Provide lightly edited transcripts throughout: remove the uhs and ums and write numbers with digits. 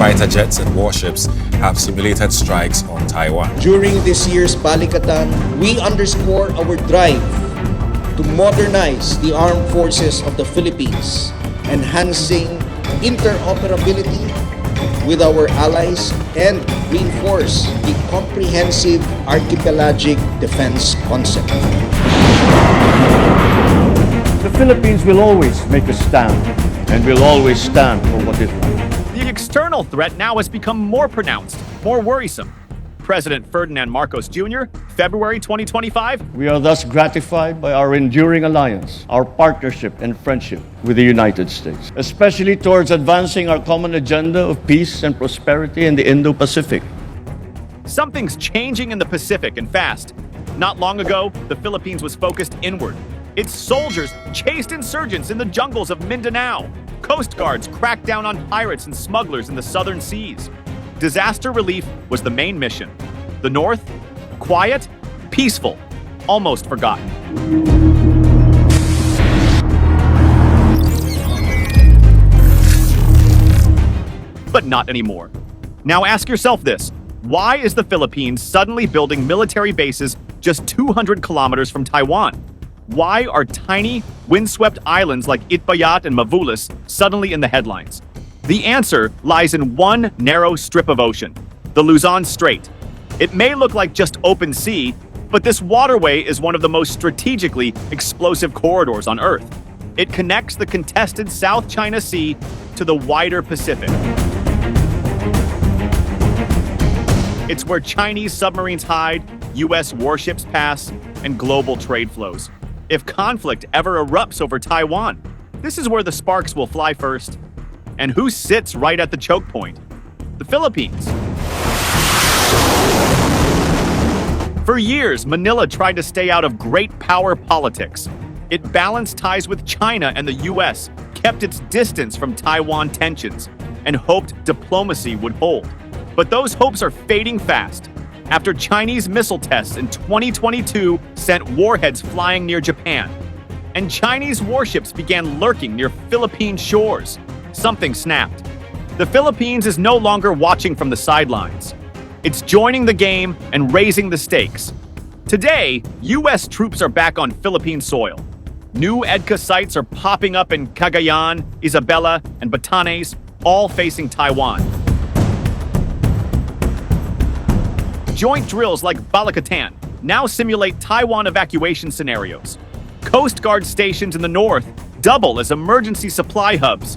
fighter jets and warships have simulated strikes on Taiwan. During this year's Balikatan, we underscore our drive to modernize the armed forces of the Philippines, enhancing interoperability with our allies and reinforce the comprehensive archipelagic defense concept. The Philippines will always make a stand, and will always stand for what is right. The external threat now has become more pronounced, more worrisome. President Ferdinand Marcos Jr., February 2025. We are thus gratified by our enduring alliance, our partnership and friendship with the United States, especially towards advancing our common agenda of peace and prosperity in the Indo-Pacific. Something's changing in the Pacific and fast. Not long ago, the Philippines was focused inward. Its soldiers chased insurgents in the jungles of Mindanao. Coast guards cracked down on pirates and smugglers in the southern seas. Disaster relief was the main mission. The North, quiet, peaceful, almost forgotten. But not anymore. Now ask yourself this: why is the Philippines suddenly building military bases just 200 kilometers from Taiwan? Why are tiny, windswept islands like Itbayat and Mavulis suddenly in the headlines? The answer lies in one narrow strip of ocean, the Luzon Strait. It may look like just open sea, but this waterway is one of the most strategically explosive corridors on Earth. It connects the contested South China Sea to the wider Pacific. It's where Chinese submarines hide, US warships pass, and global trade flows. If conflict ever erupts over Taiwan, this is where the sparks will fly first. And who sits right at the choke point? The Philippines. For years, Manila tried to stay out of great power politics. It balanced ties with China and the US, kept its distance from Taiwan tensions, and hoped diplomacy would hold. But those hopes are fading fast. After Chinese missile tests in 2022 sent warheads flying near Japan, and Chinese warships began lurking near Philippine shores, something snapped. The Philippines is no longer watching from the sidelines. It's joining the game and raising the stakes. Today, US troops are back on Philippine soil. New EDCA sites are popping up in Cagayan, Isabela, and Batanes, all facing Taiwan. Joint drills like Balikatan now simulate Taiwan evacuation scenarios. Coast Guard stations in the north double as emergency supply hubs,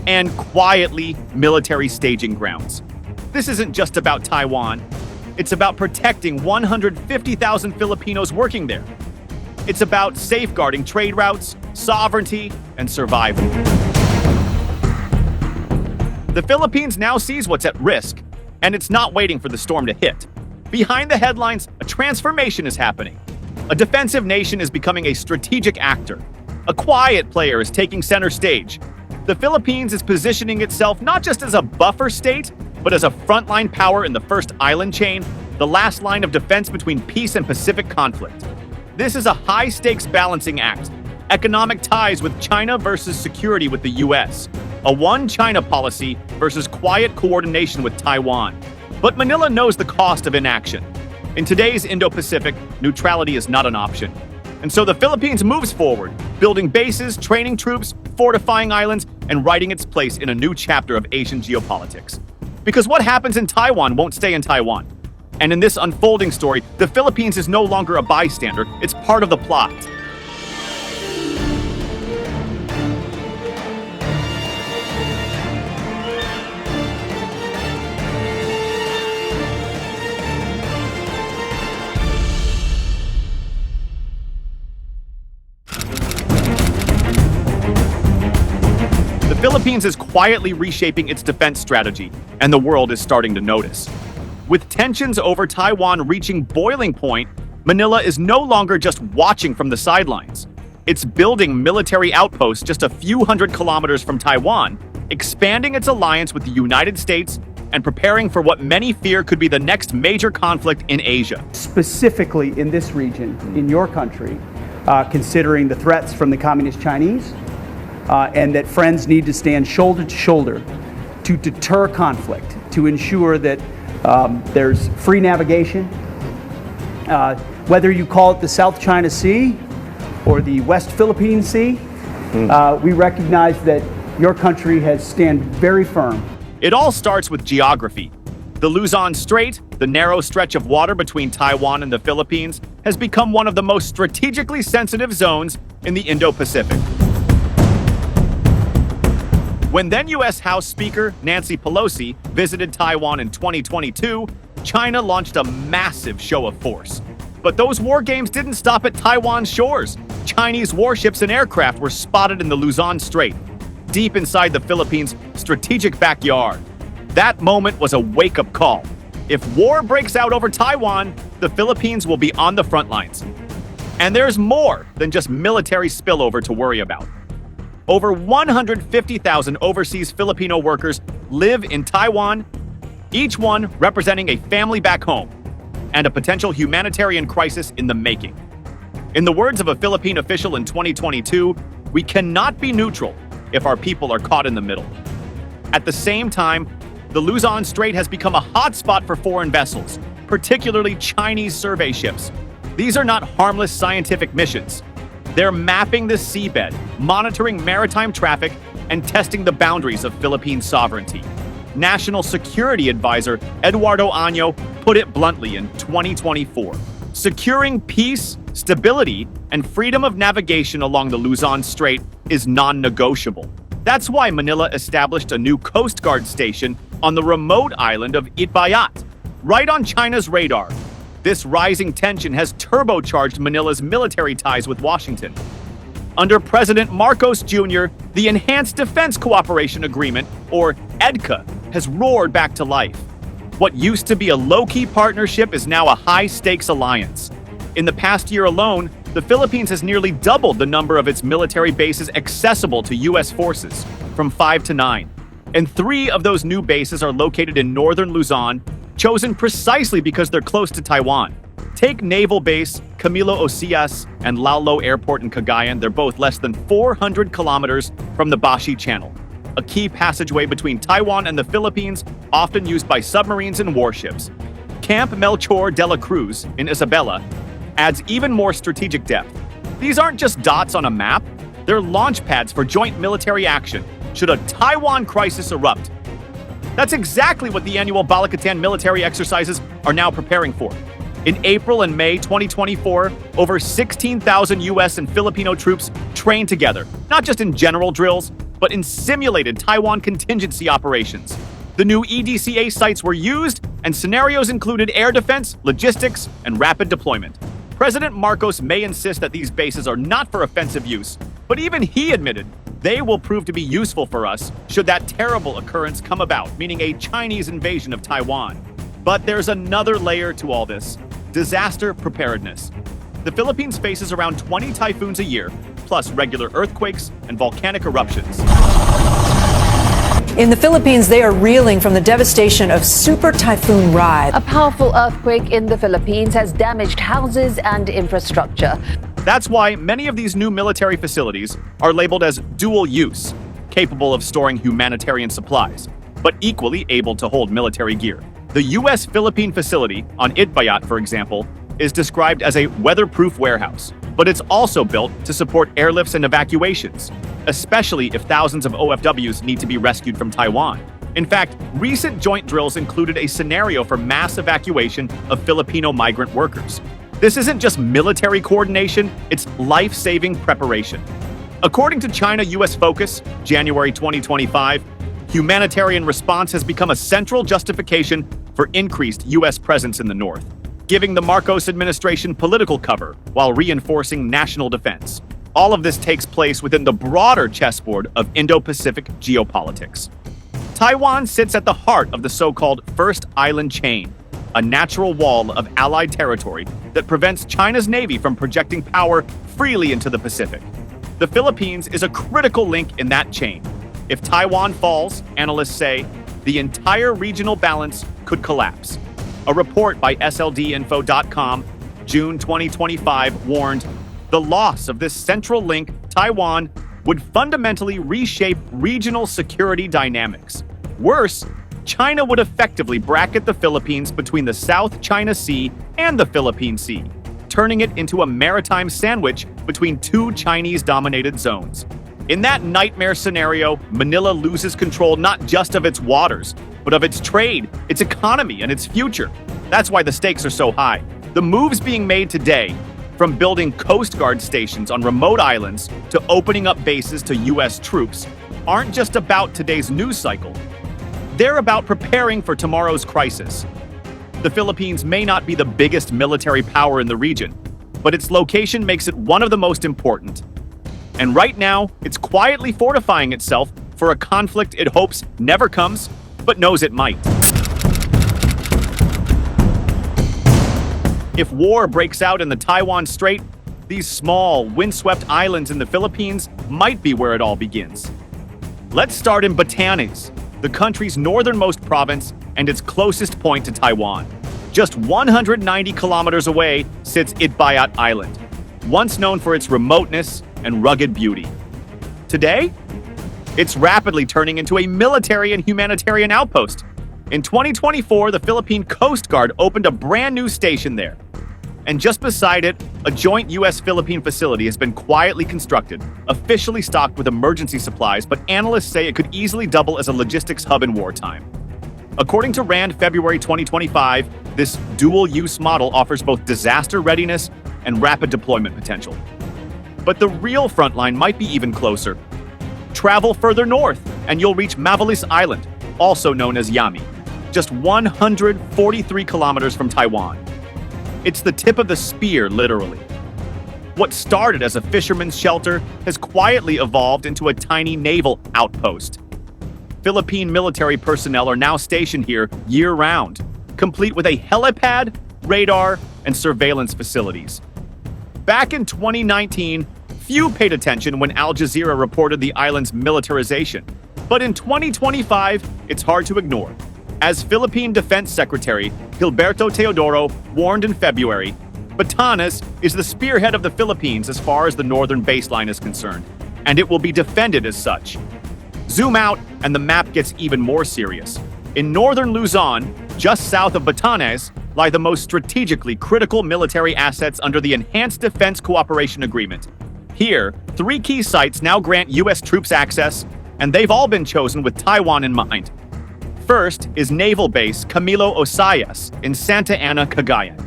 and quietly military staging grounds. This isn't just about Taiwan. It's about protecting 150,000 Filipinos working there. It's about safeguarding trade routes, sovereignty, and survival. The Philippines now sees what's at risk, and it's not waiting for the storm to hit. Behind the headlines, a transformation is happening. A defensive nation is becoming a strategic actor. A quiet player is taking center stage. The Philippines is positioning itself not just as a buffer state, but as a frontline power in the first island chain, the last line of defense between peace and Pacific conflict. This is a high-stakes balancing act. Economic ties with China versus security with the US. A one-China policy versus quiet coordination with Taiwan. But Manila knows the cost of inaction. In today's Indo-Pacific, neutrality is not an option. And so the Philippines moves forward, building bases, training troops, fortifying islands, and writing its place in a new chapter of Asian geopolitics. Because what happens in Taiwan won't stay in Taiwan. And in this unfolding story, the Philippines is no longer a bystander, it's part of the plot. The Philippines is quietly reshaping its defense strategy, and the world is starting to notice. With tensions over Taiwan reaching boiling point, Manila is no longer just watching from the sidelines. It's building military outposts just a few hundred kilometers from Taiwan, expanding its alliance with the United States, and preparing for what many fear could be the next major conflict in Asia. Specifically in this region, in your country, considering the threats from the Communist Chinese, and that friends need to stand shoulder to shoulder to deter conflict, to ensure that there's free navigation. Whether you call it the South China Sea or the West Philippine Sea, we recognize that your country has stand very firm. It all starts with geography. The Luzon Strait, the narrow stretch of water between Taiwan and the Philippines, has become one of the most strategically sensitive zones in the Indo-Pacific. When then U.S. House Speaker Nancy Pelosi visited Taiwan in 2022, China launched a massive show of force. But those war games didn't stop at Taiwan's shores. Chinese warships and aircraft were spotted in the Luzon Strait, deep inside the Philippines' strategic backyard. That moment was a wake-up call. If war breaks out over Taiwan, the Philippines will be on the front lines. And there's more than just military spillover to worry about. Over 150,000 overseas Filipino workers live in Taiwan, each one representing a family back home and a potential humanitarian crisis in the making. In the words of a Philippine official in 2022, we cannot be neutral if our people are caught in the middle. At the same time, the Luzon Strait has become a hotspot for foreign vessels, particularly Chinese survey ships. These are not harmless scientific missions. They're mapping the seabed, monitoring maritime traffic, and testing the boundaries of Philippine sovereignty. National Security Advisor Eduardo Año put it bluntly in 2024. Securing peace, stability, and freedom of navigation along the Luzon Strait is non-negotiable. That's why Manila established a new Coast Guard station on the remote island of Itbayat, right on China's radar. This rising tension has turbocharged Manila's military ties with Washington. Under President Marcos Jr., the Enhanced Defense Cooperation Agreement, or EDCA, has roared back to life. What used to be a low-key partnership is now a high-stakes alliance. In the past year alone, the Philippines has nearly doubled the number of its military bases accessible to U.S. forces, from 5 to 9. And 3 of those new bases are located in northern Luzon, chosen precisely because they're close to Taiwan. Take Naval Base Camilo Ocias and Laulo Airport in Cagayan. They're both less than 400 kilometers from the Bashi Channel, a key passageway between Taiwan and the Philippines, often used by submarines and warships. Camp Melchor de la Cruz in Isabela adds even more strategic depth. These aren't just dots on a map, they're launch pads for joint military action should a Taiwan crisis erupt. That's exactly what the annual Balakatan military exercises are now preparing for. In April and May 2024, over 16,000 U.S. and Filipino troops trained together, not just in general drills, but in simulated Taiwan contingency operations. The new EDCA sites were used, and scenarios included air defense, logistics, and rapid deployment. President Marcos may insist that these bases are not for offensive use, but even he admitted they will prove to be useful for us should that terrible occurrence come about, meaning a Chinese invasion of Taiwan. But there's another layer to all this: disaster preparedness. The Philippines faces around 20 typhoons a year, plus regular earthquakes and volcanic eruptions. In the Philippines, they are reeling from the devastation of Super Typhoon Rai. A powerful earthquake in the Philippines has damaged houses and infrastructure. That's why many of these new military facilities are labeled as dual use, capable of storing humanitarian supplies, but equally able to hold military gear. The U.S.-Philippine facility on Itbayat, for example, is described as a weatherproof warehouse, but it's also built to support airlifts and evacuations, especially if thousands of OFWs need to be rescued from Taiwan. In fact, recent joint drills included a scenario for mass evacuation of Filipino migrant workers. This isn't just military coordination, it's life-saving preparation. According to China-US Focus, January 2025, humanitarian response has become a central justification for increased U.S. presence in the north, giving the Marcos administration political cover while reinforcing national defense. All of this takes place within the broader chessboard of Indo-Pacific geopolitics. Taiwan sits at the heart of the so-called First Island Chain, a natural wall of allied territory that prevents China's navy from projecting power freely into the Pacific. The Philippines is a critical link in that chain. If Taiwan falls, analysts say, the entire regional balance could collapse. A report by SLDinfo.com, June 2025, warned the loss of this central link, Taiwan, would fundamentally reshape regional security dynamics. Worse, China would effectively bracket the Philippines between the South China Sea and the Philippine Sea, turning it into a maritime sandwich between two Chinese-dominated zones. In that nightmare scenario, Manila loses control not just of its waters, but of its trade, its economy, and its future. That's why the stakes are so high. The moves being made today, from building Coast Guard stations on remote islands to opening up bases to U.S. troops, aren't just about today's news cycle. They're about preparing for tomorrow's crisis. The Philippines may not be the biggest military power in the region, but its location makes it one of the most important. And right now, it's quietly fortifying itself for a conflict it hopes never comes, but knows it might. If war breaks out in the Taiwan Strait, these small, windswept islands in the Philippines might be where it all begins. Let's start in Batanes, the country's northernmost province and its closest point to Taiwan. Just 190 kilometers away sits Itbayat Island, once known for its remoteness and rugged beauty. Today, it's rapidly turning into a military and humanitarian outpost. In 2024, the Philippine Coast Guard opened a brand new station there. And just beside it, a joint U.S.-Philippine facility has been quietly constructed, officially stocked with emergency supplies, but analysts say it could easily double as a logistics hub in wartime. According to RAND February 2025, this dual-use model offers both disaster readiness and rapid deployment potential. But the real front line might be even closer. Travel further north, and you'll reach Mavalis Island, also known as Yami, just 143 kilometers from Taiwan. It's the tip of the spear, literally. What started as a fisherman's shelter has quietly evolved into a tiny naval outpost. Philippine military personnel are now stationed here year-round, complete with a helipad, radar, and surveillance facilities. Back in 2019, few paid attention when Al Jazeera reported the island's militarization. But in 2025, it's hard to ignore. As Philippine Defense Secretary Gilberto Teodoro warned in February, Batanes is the spearhead of the Philippines as far as the northern baseline is concerned, and it will be defended as such. Zoom out, and the map gets even more serious. In northern Luzon, just south of Batanes, lie the most strategically critical military assets under the Enhanced Defense Cooperation Agreement. Here, 3 key sites now grant U.S. troops access, and they've all been chosen with Taiwan in mind. First is Naval Base Camilo Osayas in Santa Ana, Cagayan.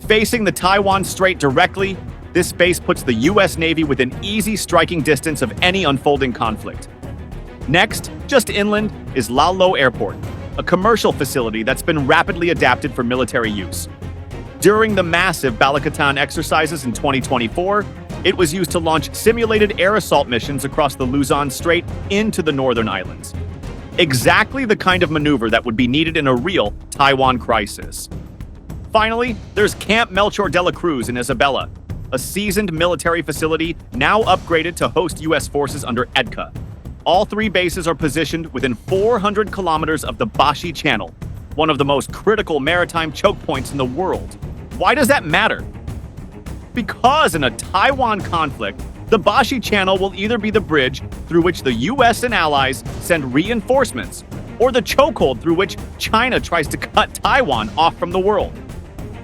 Facing the Taiwan Strait directly, this base puts the U.S. Navy within easy striking distance of any unfolding conflict. Next, just inland, is Lalo Airport, a commercial facility that's been rapidly adapted for military use. During the massive Balikatan exercises in 2024, it was used to launch simulated air assault missions across the Luzon Strait into the northern islands. Exactly the kind of maneuver that would be needed in a real Taiwan crisis. Finally, there's Camp Melchor de la Cruz in Isabela, a seasoned military facility now upgraded to host U.S. forces under EDCA. All 3 bases are positioned within 400 kilometers of the Bashi Channel, one of the most critical maritime choke points in the world. Why does that matter? Because in a Taiwan conflict, the Bashi Channel will either be the bridge through which the U.S. and allies send reinforcements, or the chokehold through which China tries to cut Taiwan off from the world.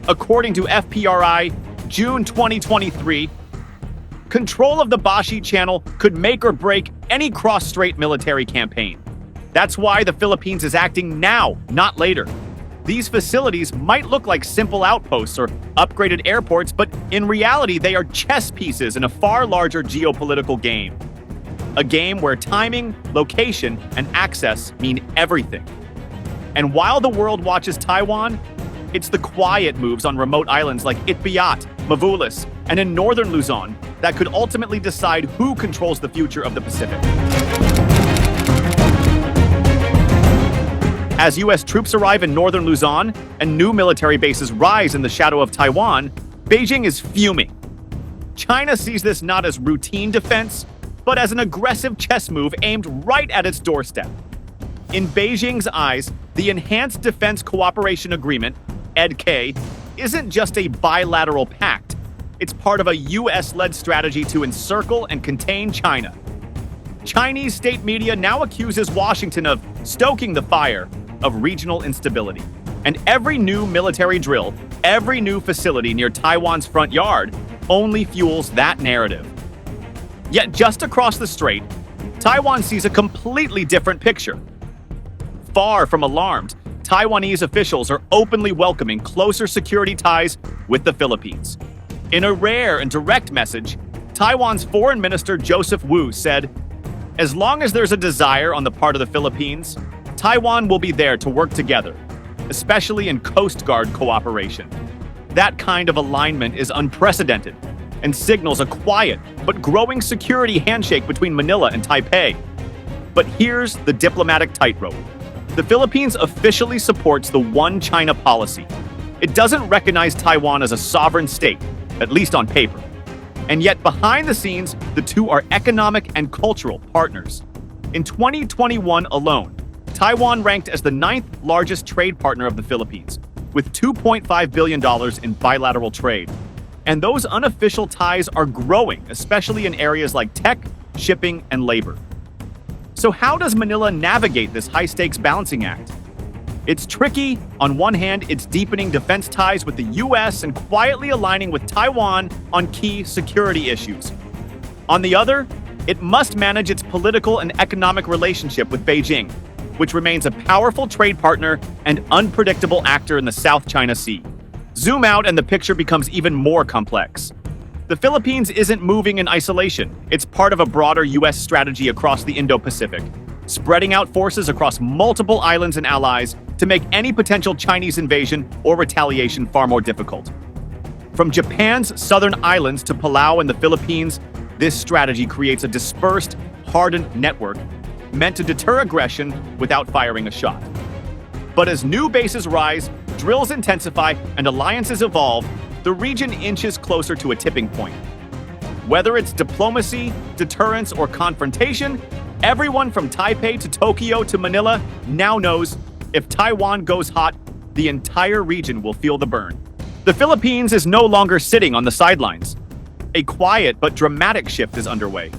According to FPRI, June 2023, control of the Bashi Channel could make or break any cross-strait military campaign. That's why the Philippines is acting now, not later. These facilities might look like simple outposts or upgraded airports, but in reality, they are chess pieces in a far larger geopolitical game. A game where timing, location, and access mean everything. And while the world watches Taiwan, it's the quiet moves on remote islands like Itbayat, Mavalis, and in northern Luzon that could ultimately decide who controls the future of the Pacific. As U.S. troops arrive in northern Luzon and new military bases rise in the shadow of Taiwan, Beijing is fuming. China sees this not as routine defense, but as an aggressive chess move aimed right at its doorstep. In Beijing's eyes, the Enhanced Defense Cooperation Agreement, EDK, isn't just a bilateral pact. It's part of a U.S.-led strategy to encircle and contain China. Chinese state media now accuses Washington of stoking the fire of regional instability. And every new military drill, every new facility near Taiwan's front yard only fuels that narrative. Yet just across the strait, Taiwan sees a completely different picture. Far from alarmed, Taiwanese officials are openly welcoming closer security ties with the Philippines. In a rare and direct message, Taiwan's Foreign Minister Joseph Wu said, "As long as there's a desire on the part of the Philippines, Taiwan will be there to work together, especially in Coast Guard cooperation." That kind of alignment is unprecedented and signals a quiet but growing security handshake between Manila and Taipei. But here's the diplomatic tightrope. The Philippines officially supports the One China policy. It doesn't recognize Taiwan as a sovereign state, at least on paper. And yet behind the scenes, the two are economic and cultural partners. In 2021 alone, Taiwan ranked as the 9th largest trade partner of the Philippines, with $2.5 billion in bilateral trade. And those unofficial ties are growing, especially in areas like tech, shipping, and labor. So how does Manila navigate this high-stakes balancing act? It's tricky. On one hand, it's deepening defense ties with the US and quietly aligning with Taiwan on key security issues. On the other, it must manage its political and economic relationship with Beijing, which remains a powerful trade partner and unpredictable actor in the South China Sea. Zoom out and the picture becomes even more complex. The Philippines isn't moving in isolation. It's part of a broader US strategy across the Indo-Pacific, spreading out forces across multiple islands and allies to make any potential Chinese invasion or retaliation far more difficult. From Japan's southern islands to Palau and the Philippines, this strategy creates a dispersed, hardened network meant to deter aggression without firing a shot. But as new bases rise, drills intensify, and alliances evolve, the region inches closer to a tipping point. Whether it's diplomacy, deterrence, or confrontation, everyone from Taipei to Tokyo to Manila now knows if Taiwan goes hot, the entire region will feel the burn. The Philippines is no longer sitting on the sidelines. A quiet but dramatic shift is underway.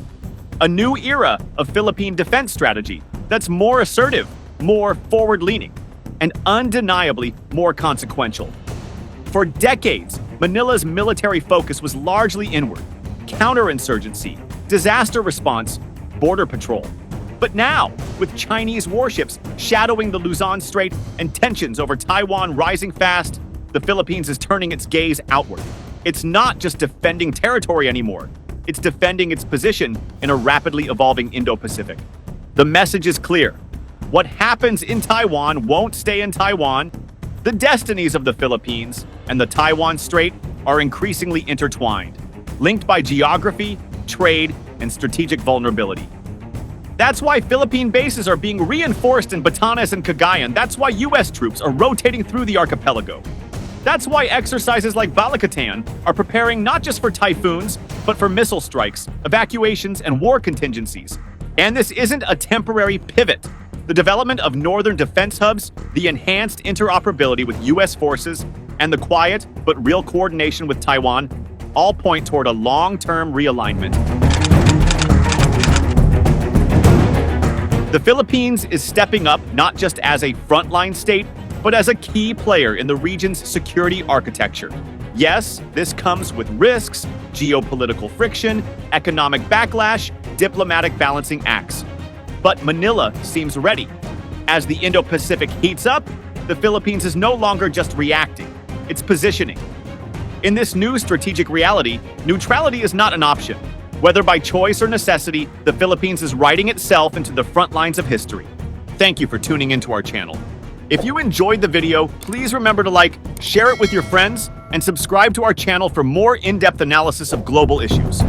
A new era of Philippine defense strategy that's more assertive, more forward-leaning, and undeniably more consequential. For decades, Manila's military focus was largely inward: counterinsurgency, disaster response, border patrol. But now, with Chinese warships shadowing the Luzon Strait and tensions over Taiwan rising fast, the Philippines is turning its gaze outward. It's not just defending territory anymore. It's defending its position in a rapidly evolving Indo-Pacific. The message is clear. What happens in Taiwan won't stay in Taiwan. The destinies of the Philippines and the Taiwan Strait are increasingly intertwined, linked by geography, trade, and strategic vulnerability. That's why Philippine bases are being reinforced in Batanes and Cagayan. That's why US troops are rotating through the archipelago. That's why exercises like Balikatan are preparing not just for typhoons, but for missile strikes, evacuations, and war contingencies. And this isn't a temporary pivot. The development of northern defense hubs, the enhanced interoperability with US forces, and the quiet but real coordination with Taiwan all point toward a long-term realignment. The Philippines is stepping up not just as a frontline state, but as a key player in the region's security architecture. Yes, this comes with risks, geopolitical friction, economic backlash, diplomatic balancing acts. But Manila seems ready. As the Indo-Pacific heats up, the Philippines is no longer just reacting, it's positioning. In this new strategic reality, neutrality is not an option. Whether by choice or necessity, the Philippines is writing itself into the front lines of history. Thank you for tuning into our channel. If you enjoyed the video, please remember to like, share it with your friends, and subscribe to our channel for more in-depth analysis of global issues.